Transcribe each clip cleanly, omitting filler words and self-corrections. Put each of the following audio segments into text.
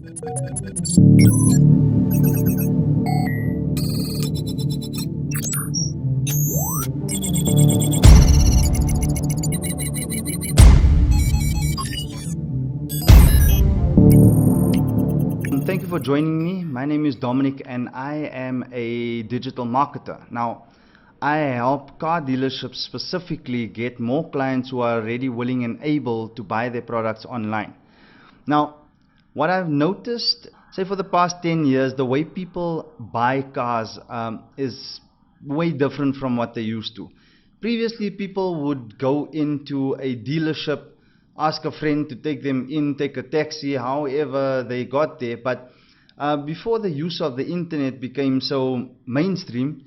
Thank you for joining me. My name is Dominic and I am a digital marketer. Now, I help car dealerships specifically get more clients who are ready, willing and able to buy their products online. Now, what I've noticed, say for the past 10 years, the way people buy cars is way different from what they used to. Previously, people would go into a dealership, ask a friend to take them in, take a taxi, however they got there. But before the use of the internet became so mainstream,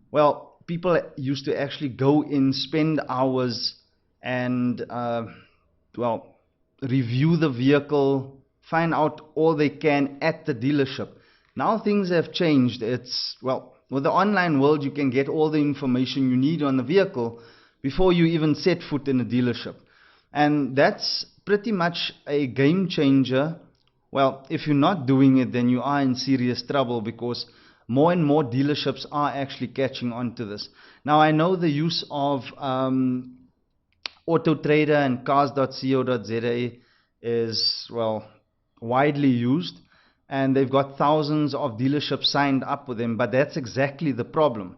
well, people used to actually go in, spend hours and, well, review the vehicle, find out all they can at the dealership. Now things have changed. It's, well, with the online world, you can get all the information you need on the vehicle before you even set foot in a dealership. And that's pretty much a game changer. Well, if you're not doing it, then you are in serious trouble, because more and more dealerships are actually catching on to this. Now, I know the use of Autotrader and cars.co.za is, well, widely used, and they've got thousands of dealerships signed up with them, but that's exactly the problem.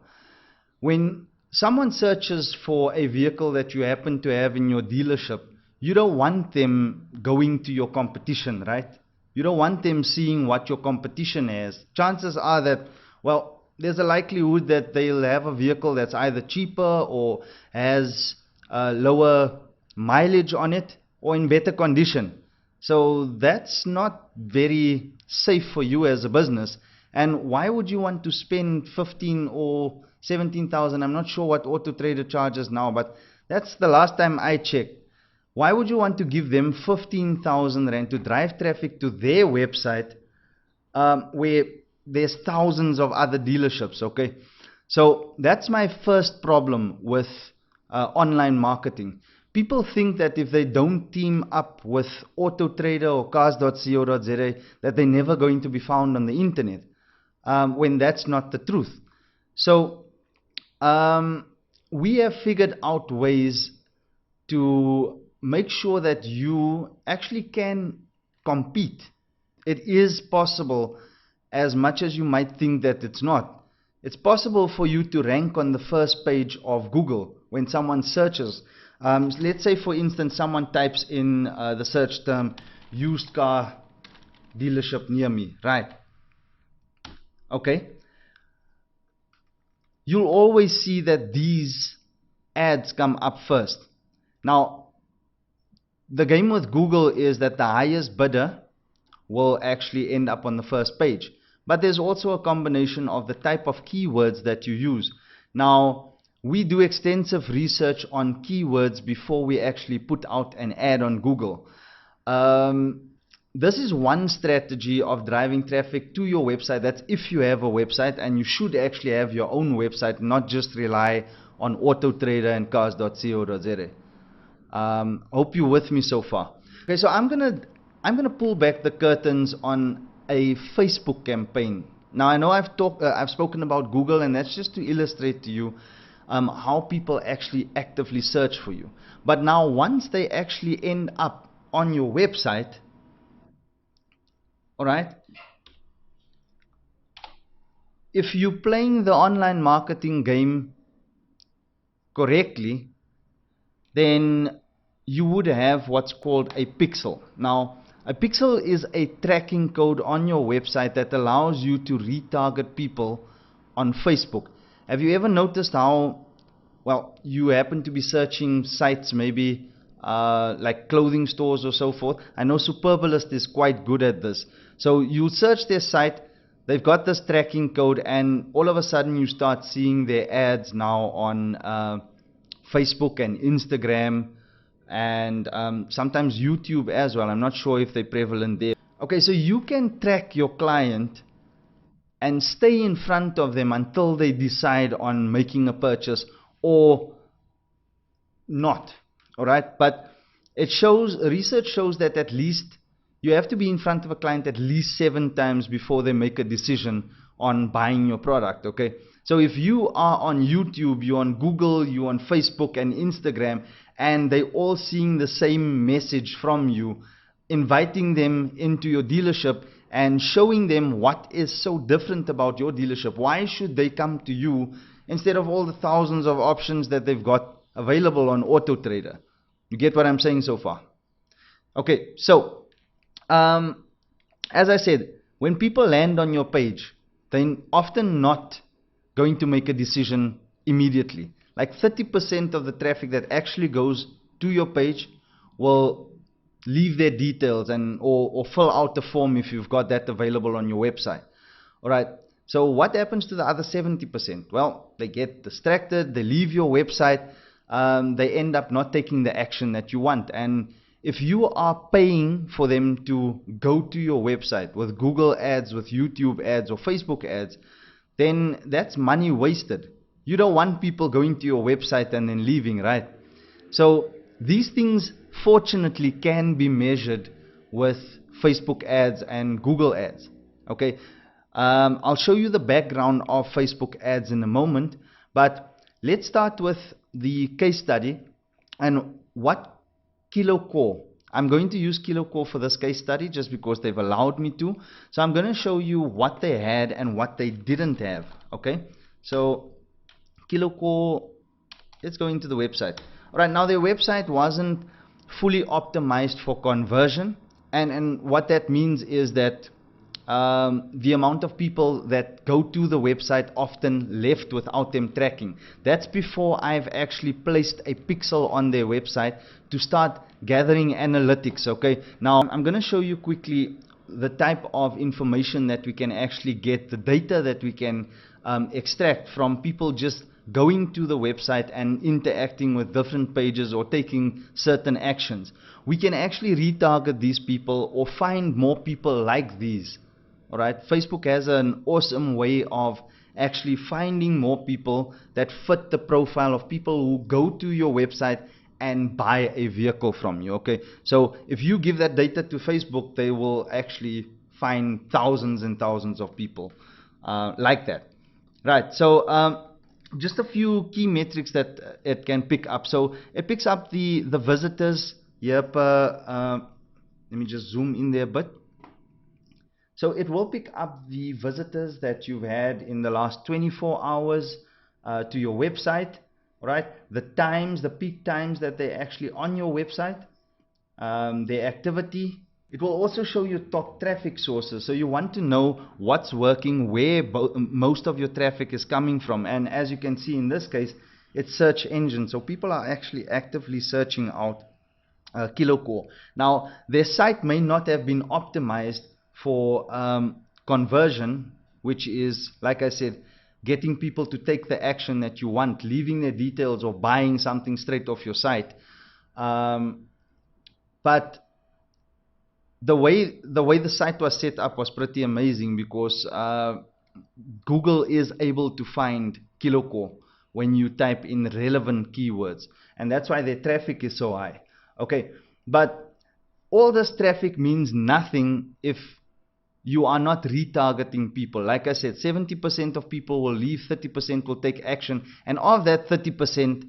When someone searches for a vehicle that you happen to have in your dealership, you don't want them going to your competition, right? You don't want them seeing what your competition has. Chances are that, well, there's a likelihood that they'll have a vehicle that's either cheaper or has lower mileage on it or in better condition. So that's not very safe for you as a business. And why would you want to spend 15 or 17,000? I'm not sure what Autotrader charges now, but that's the last time I checked. Why would you want to give them 15,000 rand to drive traffic to their website where there's thousands of other dealerships, okay? So that's my first problem with online marketing. People think that if they don't team up with Autotrader or cars.co.za, that they're never going to be found on the internet, when that's not the truth. So we have figured out ways to make sure that you actually can compete. It is possible, as much as you might think that it's not. It's possible for you to rank on the first page of Google when someone searches. Let's say, for instance, someone types in the search term used car dealership near me, right? Okay. You'll always see that these ads come up first. Now, the game with Google is that the highest bidder will actually end up on the first page. But there's also a combination of the type of keywords that you use. Now, we do extensive research on keywords before we actually put out an ad on Google. This is one strategy of driving traffic to your website. That's if you have a website, and you should actually have your own website, not just rely on Autotrader and cars.co.za. Hope you're with me so far. Okay, so I'm gonna pull back the curtains on a Facebook campaign. Now, I know I've spoken about Google, and that's just to illustrate to you how people actually actively search for you. But now, once they actually end up on your website, all right, if you're playing the online marketing game correctly, then you would have what's called a pixel. Now, a pixel is a tracking code on your website that allows you to retarget people on Facebook. Have you ever noticed how, well, you happen to be searching sites, maybe like clothing stores or so forth? I know Superbalist is quite good at this. So you search their site, they've got this tracking code, and all of a sudden you start seeing their ads now on Facebook and Instagram, and sometimes YouTube as well. I'm not sure if they're prevalent there. Okay, so you can track your client and stay in front of them until they decide on making a purchase or not. All right, but research shows that at least you have to be in front of a client at least 7 times before they make a decision on buying your product. Okay, so if you are on YouTube, you're on Google, you're on Facebook and Instagram, and they all seeing the same message from you, inviting them into your dealership and showing them what is so different about your dealership, why should they come to you instead of all the thousands of options that they've got available on Autotrader? You get what I'm saying so far? Okay, so as I said, when people land on your page, they're often not going to make a decision immediately. Like 30% of the traffic that actually goes to your page will leave their details and or fill out the form if you've got that available on your website. All right. So what happens to the other 70%? Well, they get distracted, they leave your website, they end up not taking the action that you want. And if you are paying for them to go to your website with Google ads, with YouTube ads or Facebook ads, then that's money wasted. You don't want people going to your website and then leaving, right? So these things fortunately can be measured with Facebook ads and Google ads. Okay, I'll show you the background of Facebook ads in a moment, but let's start with the case study and what KiloCore. I'm going to use KiloCore for this case study just because they've allowed me to. So I'm going to show you what they had and what they didn't have. Okay, so KiloCore, let's go into the website. Alright, now their website wasn't fully optimized for conversion, and what that means is that the amount of people that go to the website often left without them tracking. That's before I've actually placed a pixel on their website to start gathering analytics. Okay, now I'm going to show you quickly the type of information that we can actually get, the data that we can extract from people just going to the website and interacting with different pages or taking certain actions. We can actually retarget these people or find more people like these. Alright, Facebook has an awesome way of actually finding more people that fit the profile of people who go to your website and buy a vehicle from you. Okay, so if you give that data to Facebook, they will actually find thousands and thousands of people like that. Right, so just a few key metrics that it can pick up. So it picks up the visitors here per, let me just zoom in there a bit. So it will pick up the visitors that you've had in the last 24 hours to your website, right? The times, the peak times that they're actually on your website, their activity. It will also show you top traffic sources. So you want to know what's working, where most of your traffic is coming from. And as you can see in this case, it's search engine. So people are actually actively searching out KiloCore. Now, their site may not have been optimized for conversion, which is, like I said, getting people to take the action that you want, leaving their details or buying something straight off your site. But the way the site was set up was pretty amazing because Google is able to find KiloCore when you type in relevant keywords, and that's why their traffic is so high. Okay, but all this traffic means nothing if you are not retargeting people. Like I said, 70% of people will leave, 30% will take action, and of that 30%,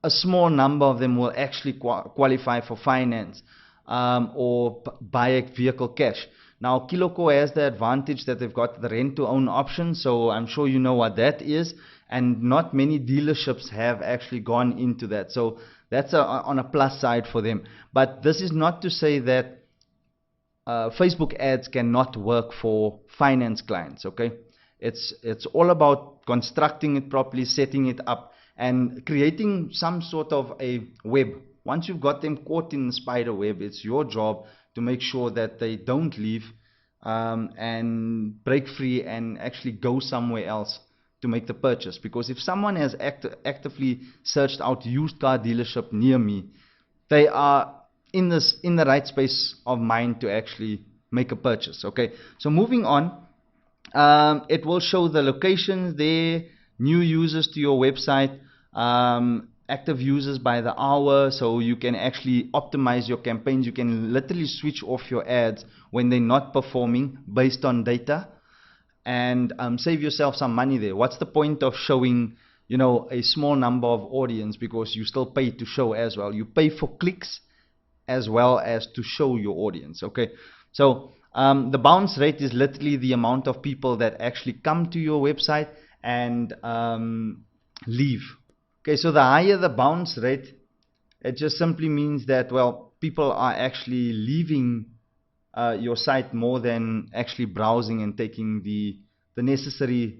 a small number of them will actually qualify for finance or buy a vehicle cash. Now, KiloCore has the advantage that they've got the rent-to-own option, so I'm sure you know what that is, and not many dealerships have actually gone into that. So that's on a plus side for them. But this is not to say that Facebook ads cannot work for finance clients. Okay, it's all about constructing it properly, setting it up, and creating some sort of a web. Once you've got them caught in the spider web, it's your job to make sure that they don't leave and break free and actually go somewhere else to make the purchase. Because if someone has actively searched out used car dealership near me, they are in the right space of mind to actually make a purchase. Okay, so moving on, it will show the locations there, new users to your website, active users by the hour, so you can actually optimize your campaigns. You can literally switch off your ads when they're not performing based on data, and save yourself some money there. What's the point of showing, you know, a small number of audience, because you still pay to show as well. You pay for clicks as well as to show your audience. Okay, so the bounce rate is literally the amount of people that actually come to your website and leave. Okay, so the higher the bounce rate, it just simply means that, well, people are actually leaving your site more than actually browsing and taking the necessary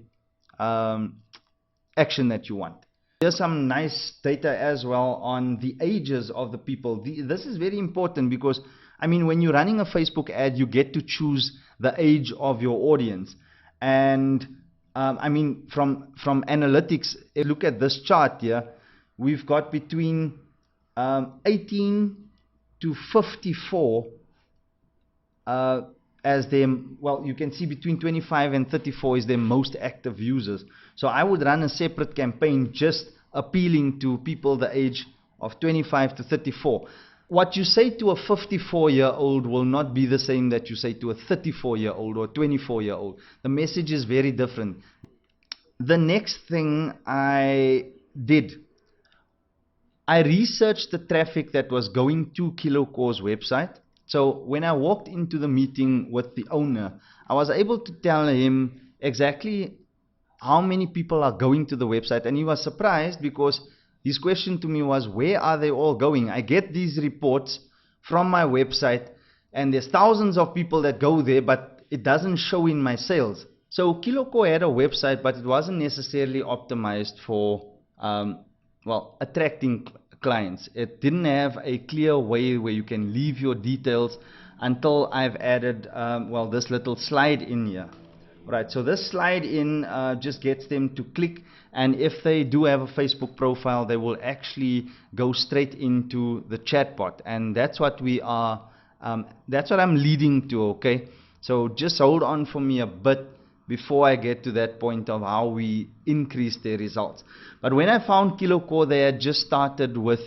action that you want. Here's some nice data as well on the ages of the people. This is very important because, I mean, when you're running a Facebook ad, you get to choose the age of your audience. And I mean, from analytics, if you look at this chart here, we've got between 18 to 54 as them. Well, you can see between 25 and 34 is their most active users. So I would run a separate campaign just appealing to people the age of 25 to 34. What you say to a 54-year-old will not be the same that you say to a 34-year-old or 24-year-old. The message is very different. The next thing I did, I researched the traffic that was going to KiloCore's website. So when I walked into the meeting with the owner, I was able to tell him exactly how many people are going to the website, and he was surprised because his question to me was, where are they all going? I get these reports from my website and there's thousands of people that go there, but it doesn't show in my sales. So KiloCore had a website, but it wasn't necessarily optimized for well, attracting clients. It didn't have a clear way where you can leave your details, until I've added well, this little slide in here. Right, so this slide in just gets them to click, and if they do have a Facebook profile, they will actually go straight into the chatbot, and that's what we are, that's what I'm leading to. Okay, so just hold on for me a bit before I get to that point of how we increase their results. But when I found KiloCore, they had just started with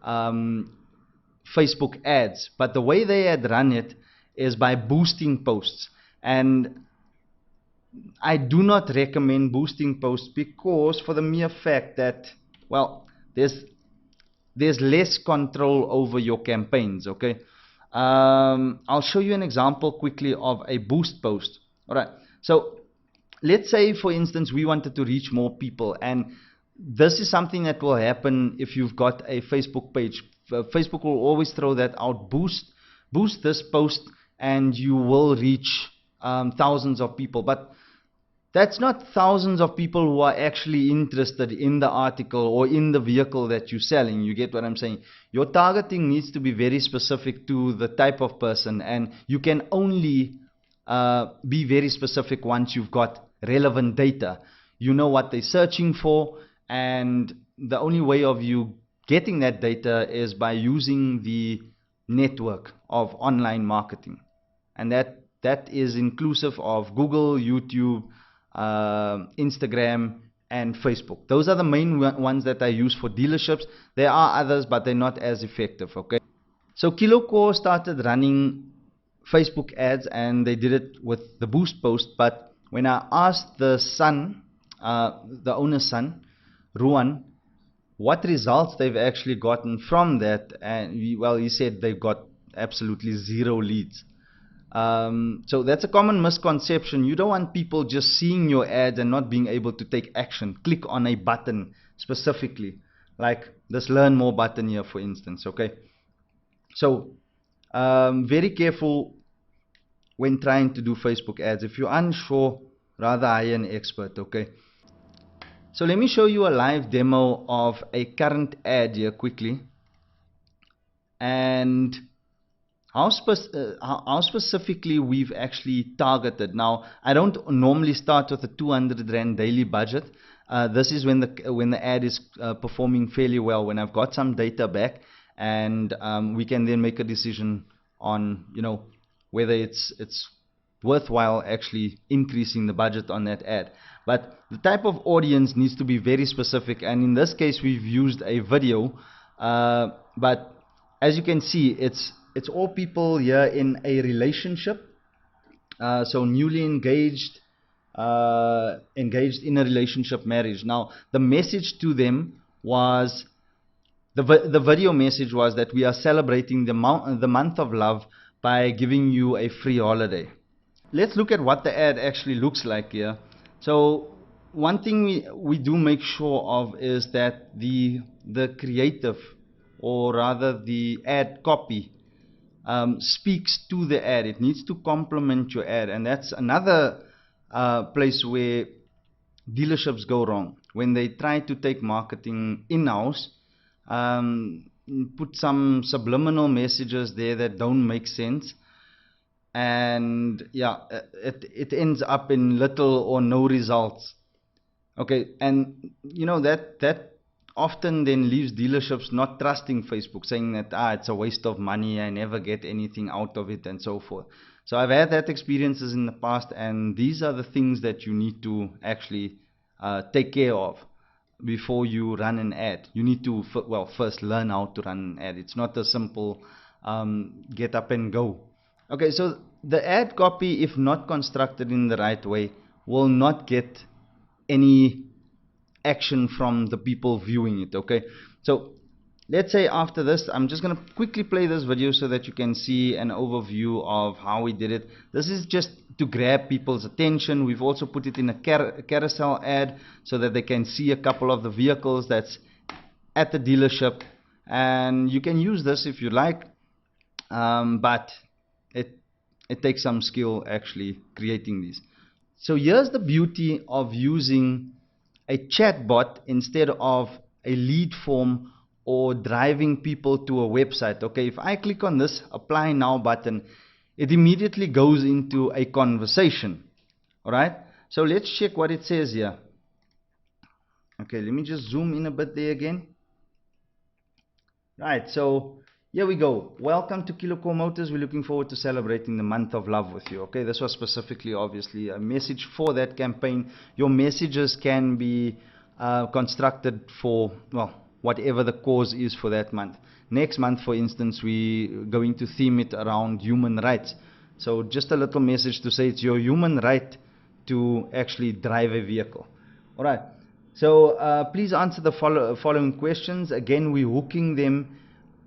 Facebook ads, but the way they had run it is by boosting posts. And I do not recommend boosting posts, because for the mere fact that, well, there's less control over your campaigns. Okay, I'll show you an example quickly of a boost post. All right, so let's say, for instance, we wanted to reach more people, and this is something that will happen if you've got a Facebook page. Facebook will always throw that out: boost this post and you will reach thousands of people. But that's not thousands of people who are actually interested in the article or in the vehicle that you're selling. You get what I'm saying? Your targeting needs to be very specific to the type of person, and you can only be very specific once you've got relevant data. You know what they're searching for, and the only way of you getting that data is by using the network of online marketing, and that is inclusive of Google, YouTube, Instagram and Facebook. Those are the main ones that I use for dealerships. There are others, but they're not as effective. Okay, so KiloCore started running Facebook ads, and they did it with the boost post. But when I asked the son, the owner's son, Ruan, what results they've actually gotten from that, and he said they've got absolutely zero leads. So that's a common misconception. You don't want people just seeing your ads and not being able to take action, click on a button specifically, like this learn more button here, for instance. Okay, so very careful when trying to do Facebook ads. If you're unsure, rather hire an expert. Okay, so let me show you a live demo of a current ad here quickly, and how specifically we've actually targeted. Now, I don't normally start with a 200 Rand daily budget. This is when the ad is performing fairly well, when I've got some data back, and we can then make a decision on, whether it's worthwhile actually increasing the budget on that ad. But the type of audience needs to be very specific, and in this case we've used a video, but as you can see, it's all people here in a relationship, so newly engaged, engaged in a relationship, marriage. Now the message to them was, the video message was that we are celebrating the month of love by giving you a free holiday. Let's look at what the ad actually looks like here. So one thing we do make sure of is that the creative, or rather the ad copy, speaks to the ad. It needs to complement your ad, and that's another place where dealerships go wrong when they try to take marketing in-house. Put some subliminal messages there that don't make sense, and yeah, it ends up in little or no results. Okay, and you know that often then leaves dealerships not trusting Facebook, saying that it's a waste of money, I never get anything out of it, and so forth. So I've had that experiences in the past, and these are the things that you need to actually take care of before you run an ad. You need to first learn how to run an ad. It's not a simple get up and go. Okay, so the ad copy, if not constructed in the right way, will not get any action from the people viewing it. Okay, so let's say after this, I'm just going to quickly play this video so that you can see an overview of how we did it. This is just to grab people's attention. We've also put it in a carousel ad so that they can see a couple of the vehicles that's at the dealership, and you can use this if you like, but it takes some skill actually creating these. So here's the beauty of using a chatbot instead of a lead form or driving people to a website. Okay, if I click on this apply now button, it immediately goes into a conversation. Alright, so let's check what it says here. Okay, let me just zoom in a bit there again. Right, so here we go. Welcome to Kilocore Motors. We're looking forward to celebrating the month of love with you. Okay, this was specifically obviously a message for that campaign. Your messages can be constructed for, well, whatever the cause is for that month. Next month, for instance, we're going to theme it around human rights. So just a little message to say it's your human right to actually drive a vehicle. Alright, so please answer the following questions. Again, we're hooking them.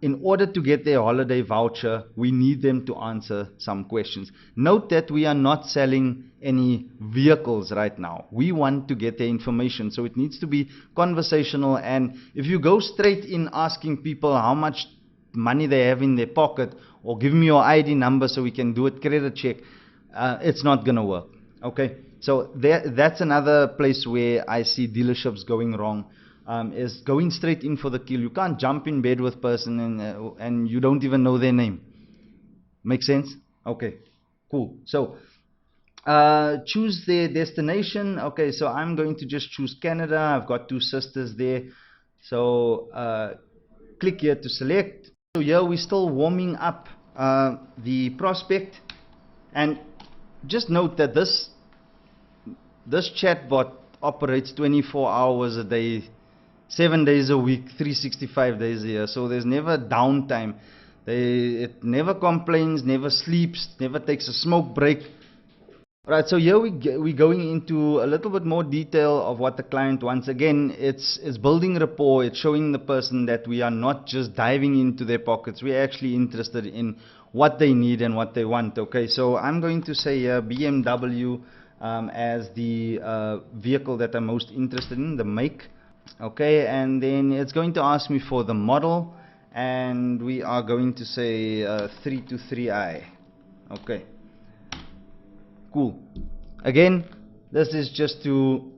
In order to get their holiday voucher, we need them to answer some questions. Note that we are not selling any vehicles right now. We want to get their information, so it needs to be conversational. And if you go straight in asking people how much money they have in their pocket, or give me your ID number so we can do a credit check, it's not going to work. Okay, so that's another place where I see dealerships going wrong. Is going straight in for the kill. You can't jump in bed with person and you don't even know their name. Make sense? Okay, cool. So choose their destination. Okay, so I'm going to just choose Canada. I've got 2 sisters there, so click here to select. So here we're still warming up the prospect, and just note that this chatbot operates 24 hours a day, 7 days a week, 365 days a year. So there's never downtime. It never complains, never sleeps, never takes a smoke break. Right, so here we're going into a little bit more detail of what the client wants. Again, it's building rapport. It's showing the person that we are not just diving into their pockets. We're actually interested in what they need and what they want. Okay, so I'm going to say BMW as the vehicle that I'm most interested in, the make. Okay, and then it's going to ask me for the model, and we are going to say 323i. Okay, cool. Again, this is just to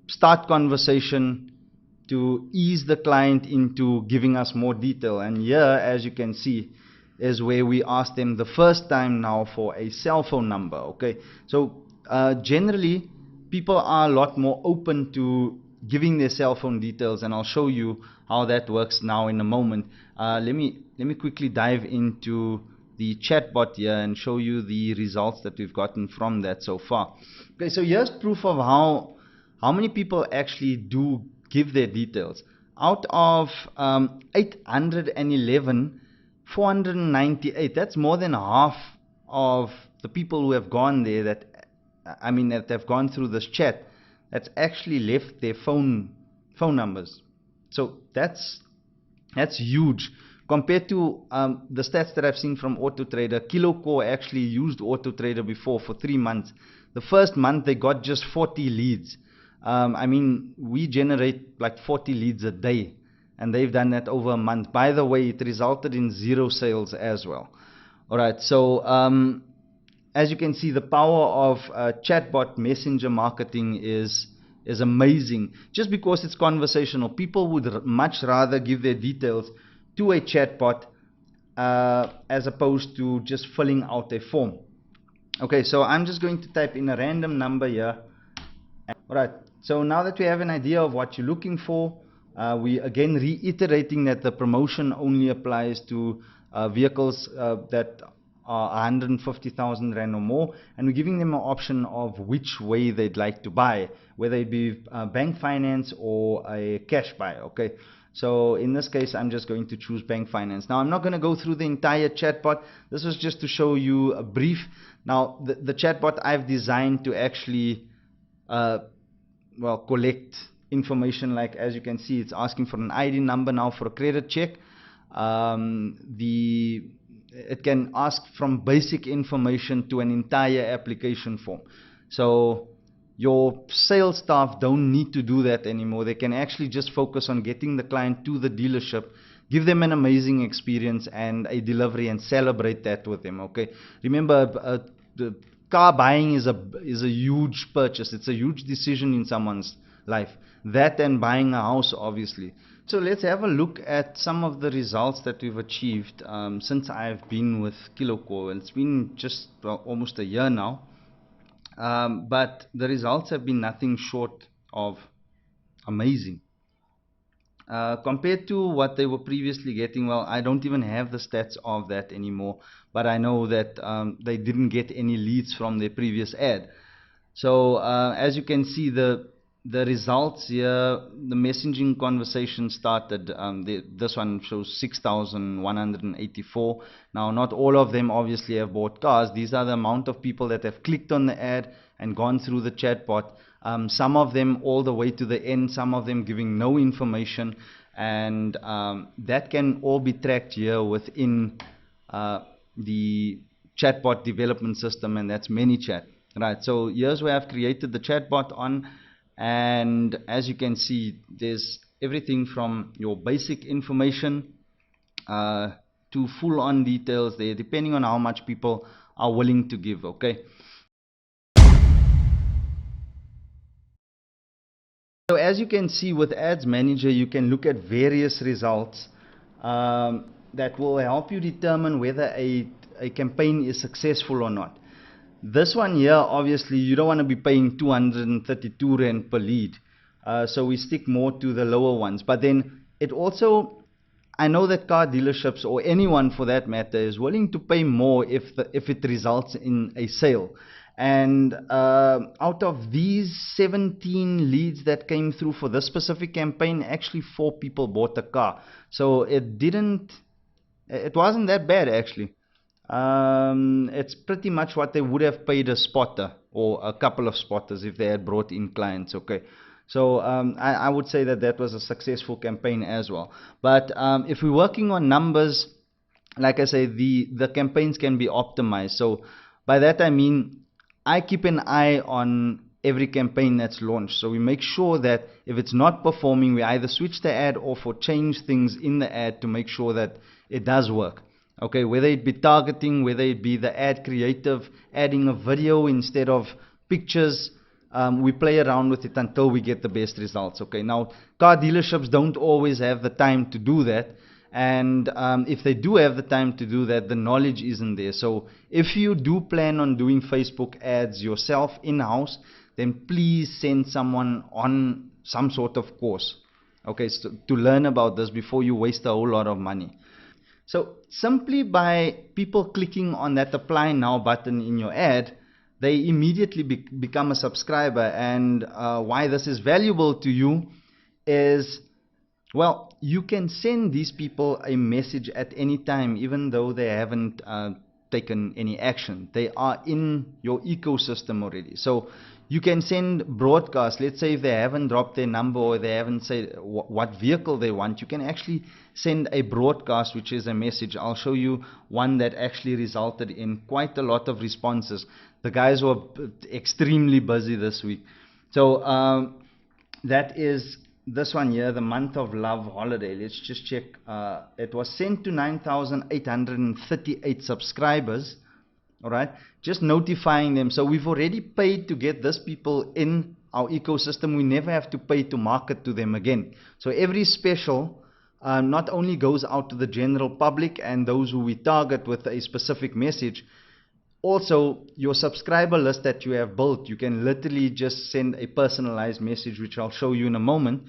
start conversation, to ease the client into giving us more detail. And here, as you can see, is where we ask them the first time now for a cell phone number. Okay, so generally people are a lot more open to giving their cell phone details, and I'll show you how that works now in a moment. Let me quickly dive into the chatbot here and show you the results that we've gotten from that so far. Okay, so here's proof of how many people actually do give their details. Out of 811, 498, that's more than half of the people who have gone there, that have gone through this chat, that's actually left their phone numbers. So that's huge compared to the stats that I've seen from Autotrader. KiloCore actually used Autotrader before for 3 months. The first month they got just 40 leads. We generate like 40 leads a day, and they've done that over a month. By the way, it resulted in 0 sales as well. Alright, so as you can see, the power of chatbot messenger marketing is amazing, just because it's conversational. People would much rather give their details to a chatbot as opposed to just filling out a form. Okay, so I'm just going to type in a random number here. Alright, so now that we have an idea of what you're looking for, we again reiterating that the promotion only applies to vehicles that are 150,000 Rand or more, and we're giving them an option of which way they'd like to buy, whether it be bank finance or a cash buy. Okay, so in this case I'm just going to choose bank finance. Now I'm not going to go through the entire chatbot. This was just to show you a brief. Now the chatbot I've designed to actually collect information, like as you can see, it's asking for an ID number now for a credit check. It can ask from basic information to an entire application form. So your sales staff don't need to do that anymore. They can actually just focus on getting the client to the dealership, give them an amazing experience and a delivery, and celebrate that with them. Okay, remember, the car buying is a huge purchase. It's a huge decision in someone's life. That and buying a house, obviously. So let's have a look at some of the results that we've achieved since I've been with KiloCore. It's been just almost a year now, but the results have been nothing short of amazing. Compared to what they were previously getting, well, I don't even have the stats of that anymore, but I know that they didn't get any leads from their previous ad. So as you can see, the results here, the messaging conversation started, this one shows 6,184. Now not all of them obviously have bought cars. These are the amount of people that have clicked on the ad and gone through the chatbot. Some of them all the way to the end, some of them giving no information, and that can all be tracked here within the chatbot development system, and that's ManyChat. Right, so here's where I've created the chatbot on, and as you can see, there's everything from your basic information to full-on details there, depending on how much people are willing to give. Okay, so as you can see, with Ads Manager you can look at various results that will help you determine whether a campaign is successful or not. This one here, obviously you don't want to be paying 232 Rand per lead, so we stick more to the lower ones. But then it also, I know that car dealerships, or anyone for that matter, is willing to pay more if it results in a sale. And out of these 17 leads that came through for this specific campaign, actually 4 people bought a car. So it wasn't that bad actually. It's pretty much what they would have paid a spotter or a couple of spotters if they had brought in clients. Okay, so I would say that was a successful campaign as well. But if we're working on numbers, like I say, the campaigns can be optimized. So by that I mean, I keep an eye on every campaign that's launched. So we make sure that if it's not performing, we either switch the ad off or change things in the ad to make sure that it does work. Okay, whether it be targeting, whether it be the ad creative, adding a video instead of pictures, we play around with it until we get the best results. Okay, now car dealerships don't always have the time to do that, and if they do have the time to do that, the knowledge isn't there. So if you do plan on doing Facebook ads yourself in-house, then please send someone on some sort of course, okay, so to learn about this before you waste a whole lot of money. So simply by people clicking on that apply now button in your ad, they immediately become a subscriber. And why this is valuable to you is, well, you can send these people a message at any time, even though they haven't taken any action. They are in your ecosystem already. So you can send broadcasts. Let's say if they haven't dropped their number or they haven't said what vehicle they want, you can actually send a broadcast, which is a message. I'll show you one that actually resulted in quite a lot of responses. The guys were extremely busy this week. So that is this one here, the month of love holiday. Let's just check. It was sent to 9,838 subscribers. All right, just notifying them. So we've already paid to get these people in our ecosystem. We never have to pay to market to them again. So every special not only goes out to the general public and those who we target with a specific message, also your subscriber list that you have built, you can literally just send a personalized message, which I'll show you in a moment.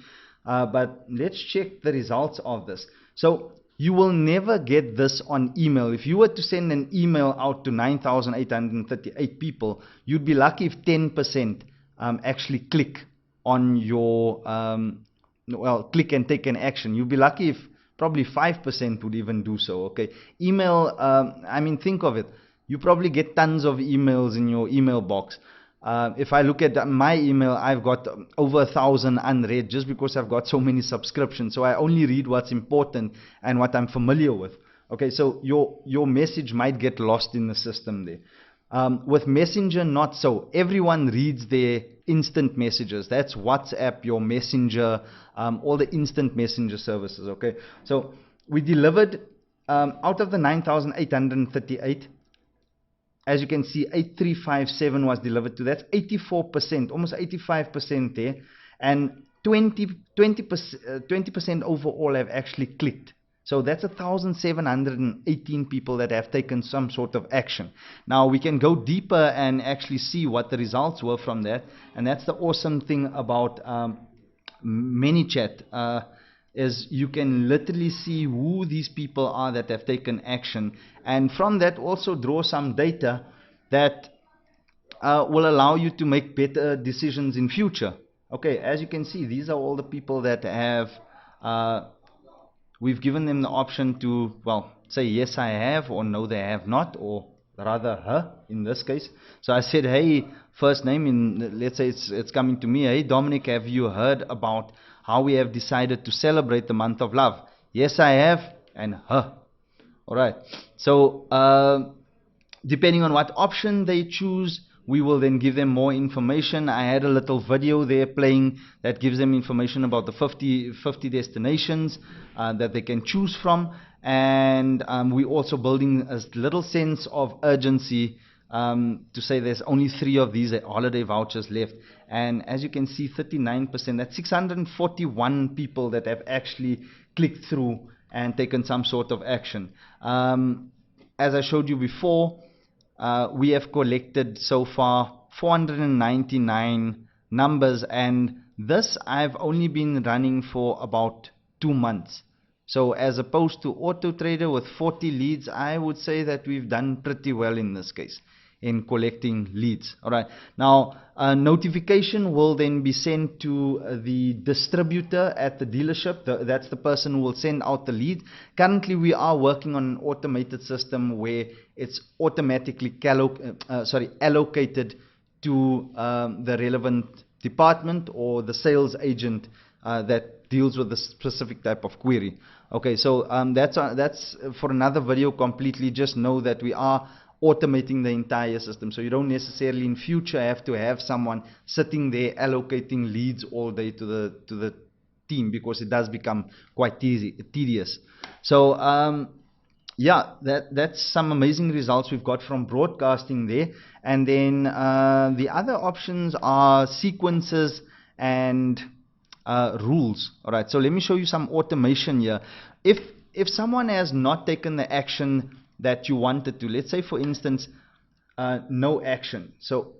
But let's check the results of this. So you will never get this on email. If you were to send an email out to 9,838 people, you'd be lucky if 10% actually click on your, well, click and take an action. You'd be lucky if probably 5% would even do so. Okay, email, I mean, think of it. You probably get tons of emails in your email box. If I look at my email, I've got over 1,000 unread just because I've got so many subscriptions. So I only read what's important and what I'm familiar with. Okay, so your message might get lost in the system there. With Messenger, not so. Everyone reads their instant messages. That's WhatsApp, your Messenger, all the instant messenger services. Okay, so we delivered out of the 9,838. As you can see, 8,357 was delivered to. That's 84%, almost 85% there. And 20% overall have actually clicked. So that's 1,718 people that have taken some sort of action. Now we can go deeper and actually see what the results were from that. And that's the awesome thing about ManyChat. Is you can literally see who these people are that have taken action, and from that also draw some data that will allow you to make better decisions in future. Okay, as you can see, these are all the people that have we've given them the option to, well, say yes I have, or no they have not, or rather her in this case. So I said, hey, first name, in let's say it's coming to me, hey Dominic, have you heard about how we have decided to celebrate the month of love? Yes I have, and her. Alright, so depending on what option they choose, we will then give them more information. I had a little video there playing that gives them information about the 50 destinations that they can choose from. And we're also building a little sense of urgency to say there's only 3 of these holiday vouchers left. And as you can see, 39%, that's 641 people that have actually clicked through and taken some sort of action. As I showed you before, we have collected so far 499 numbers, and this I've only been running for about 2 months. So as opposed to Autotrader with 40 leads, I would say that we've done pretty well in this case in collecting leads. Alright, now a notification will then be sent to the distributor at the dealership. That's the person who will send out the lead. Currently we are working on an automated system where it's automatically allocated to the relevant department or the sales agent that deals with the specific type of query. Okay, so that's for another video completely. Just know that we are automating the entire system, so you don't necessarily in future have to have someone sitting there allocating leads all day to the team, because it does become quite tedious. So yeah, that's some amazing results we've got from broadcasting there. And then the other options are sequences and rules. Alright, so let me show you some automation here. If someone has not taken the action that you wanted to, let's say for instance no action, so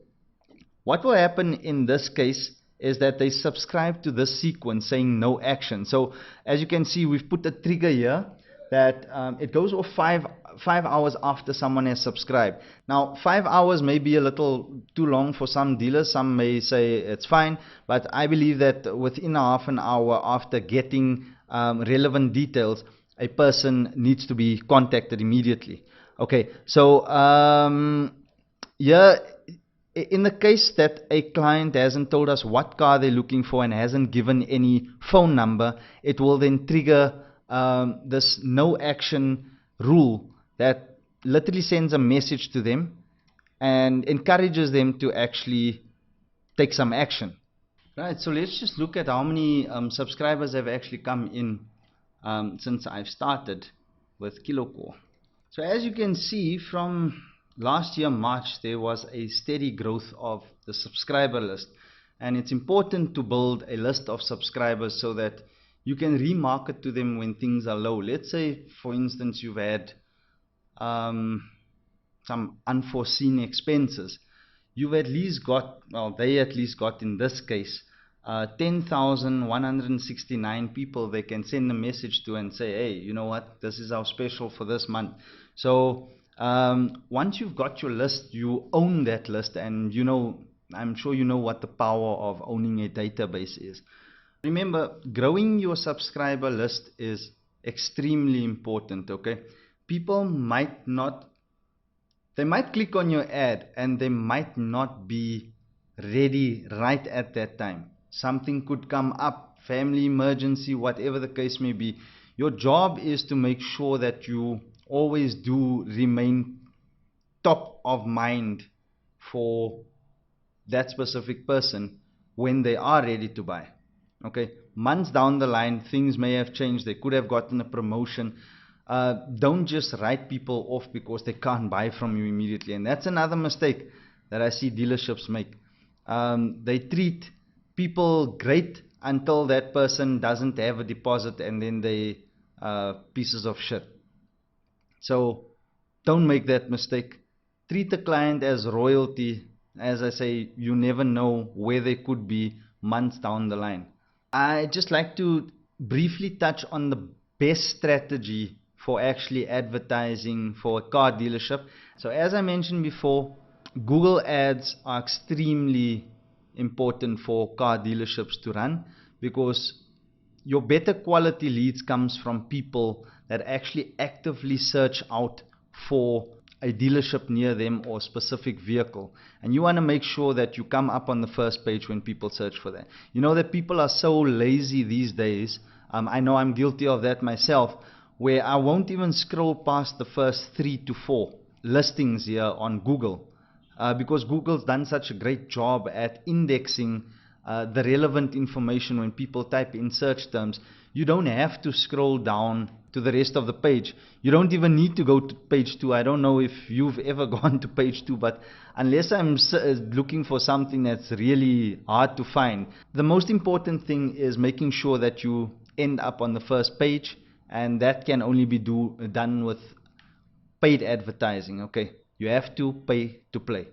what will happen in this case is that they subscribe to this sequence saying no action. So as you can see, we've put a trigger here that it goes off five hours after someone has subscribed. Now, 5 hours may be a little too long for some dealers. Some may say it's fine, but I believe that within half an hour after getting relevant details, a person needs to be contacted immediately. Okay, so yeah, in the case that a client hasn't told us what car they're looking for and hasn't given any phone number, it will then trigger this no action rule that literally sends a message to them and encourages them to actually take some action. Right, so let's just look at how many subscribers have actually come in since I've started with KiloCore. So as you can see from last year March, there was a steady growth of the subscriber list, and it's important to build a list of subscribers so that you can remarket to them when things are low. Let's say for instance you've had some unforeseen expenses. You've at least got, well, they at least got in this case 10,169 people they can send a message to and say, hey, you know what, this is our special for this month. So once you've got your list, you own that list, and you know, I'm sure you know what the power of owning a database is. Remember, growing your subscriber list is extremely important, okay? People might not, they might click on your ad and they might not be ready right at that time. Something could come up, family emergency, whatever the case may be. Your job is to make sure that you always do remain top of mind for that specific person when they are ready to buy. Okay, months down the line, things may have changed. They could have gotten a promotion. Don't just write people off because they can't buy from you immediately. And that's another mistake that I see dealerships make. They treat people great until that person doesn't have a deposit, and then they pieces of shit. So don't make that mistake. Treat the client as royalty. As I say, you never know where they could be months down the line. I just like to briefly touch on the best strategy for actually advertising for a car dealership. So as I mentioned before, Google ads are extremely important for car dealerships to run, because your better quality leads comes from people that actually actively search out for a dealership near them or a specific vehicle, and you want to make sure that you come up on the first page when people search for that. You know that people are so lazy these days. I know I'm guilty of that myself, where I won't even scroll past the first 3 to 4 listings here on Google, because Google's done such a great job at indexing the relevant information. When people type in search terms, you don't have to scroll down to the rest of the page. You don't even need to go to page 2. I don't know if you've ever gone to page 2, but unless I'm looking for something that's really hard to find, the most important thing is making sure that you end up on the first page, and that can only be done with paid advertising. Okay, you have to pay to play.